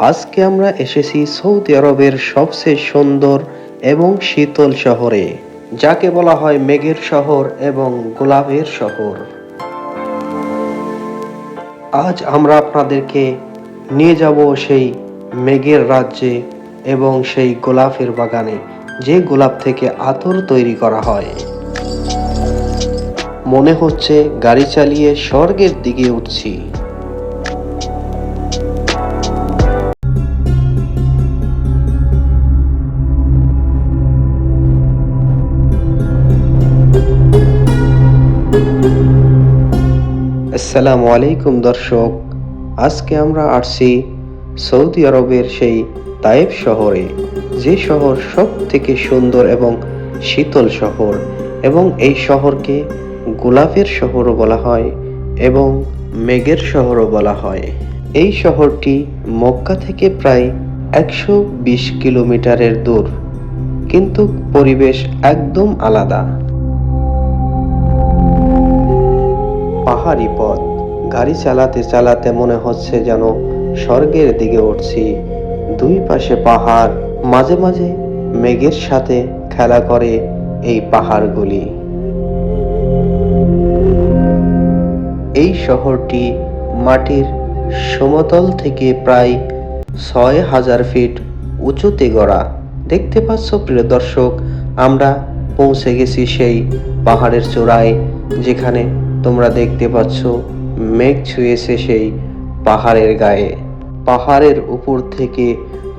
আজকে আমরা এসেছি সৌদি আরবের সবচেয়ে সুন্দর এবং শীতল শহরে, যাকে বলা হয় মেঘের শহর এবং গোলাপের শহর। আজ আমরা আপনাদেরকে নিয়ে যাব সেই মেঘের রাজ্যে এবং সেই গোলাপের বাগানে, যে গোলাপ থেকে আতর তৈরি করা হয়। মনে হচ্ছে গাড়ি চালিয়ে স্বর্গের দিকে উঠছি। আসসালামু আলাইকুম দর্শক, আজকে আমরা আসছি সৌদি আরবের সেই তায়েফ শহরে, যে শহর সব থেকে সুন্দর এবং শীতল শহর, এবং এই শহরকে গোলাপের শহরও বলা হয় এবং মেঘের শহরও বলা হয়। এই শহরটি মক্কা থেকে প্রায় 120 কিলোমিটারের দূর, কিন্তু পরিবেশ একদম আলাদা। পাহাড়ি পথ, গাড়ি চালাতে চালাতে মনে হচ্ছে যেন স্বর্গের দিকে উঠছি। দুই পাশে পাহাড়, মাঝে মাঝে মেঘের সাথে খেলা করে এই পাহাড়গুলি। এই শহরটি মাটির সমতল থেকে প্রায় 6000 ফিট উঁচুতে গড়া। দেখতে পাচ্ছ প্রিয় দর্শক, আমরা পৌঁছে গেছি সেই পাহাড়ের চূড়ায়, যেখানে তোমরা দেখতে পাচ্ছ মেঘ ছুঁয়েছে সেই পাহাড়ের গায়ে। পাহাড়ের উপর থেকে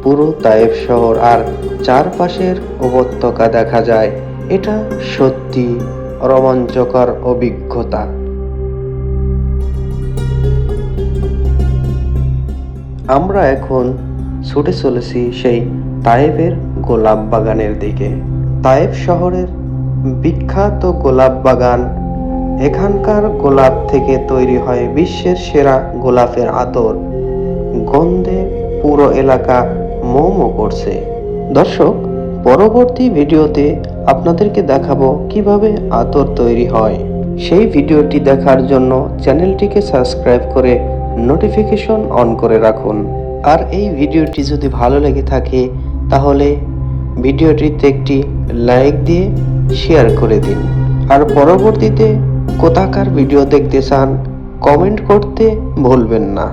পুরো তায়েফ শহর আর চারপাশের উপত্যকা দেখা যায়। এটা সত্যি রোমাঞ্চকর অভিজ্ঞতা। আমরা এখন ছুটে চলেছি সেই তায়েফের গোলাপ বাগানের দিকে। তায়েফ শহরের বিখ্যাত গোলাপ বাগান। এখানকার গোলাপ থেকে তৈরি হয় বিশ্বের সেরা গোলাপের আতর। গন্ধে পুরো এলাকা মো মো করছে। দর্শক, পরবর্তী ভিডিওতে আপনাদেরকে দেখাবো কিভাবে আতর তৈরি হয়। সেই ভিডিওটি দেখার জন্য চ্যানেলটিকে সাবস্ক্রাইব করে নোটিফিকেশন অন করে রাখুন। আর এই ভিডিওটি যদি ভালো লেগে থাকে তাহলে ভিডিওটিতে একটি লাইক দিয়ে শেয়ার করে দিন। আর পরবর্তীতে কোথাকার ভিডিও দেখতে চান কমেন্ট করতে ভুলবেন না।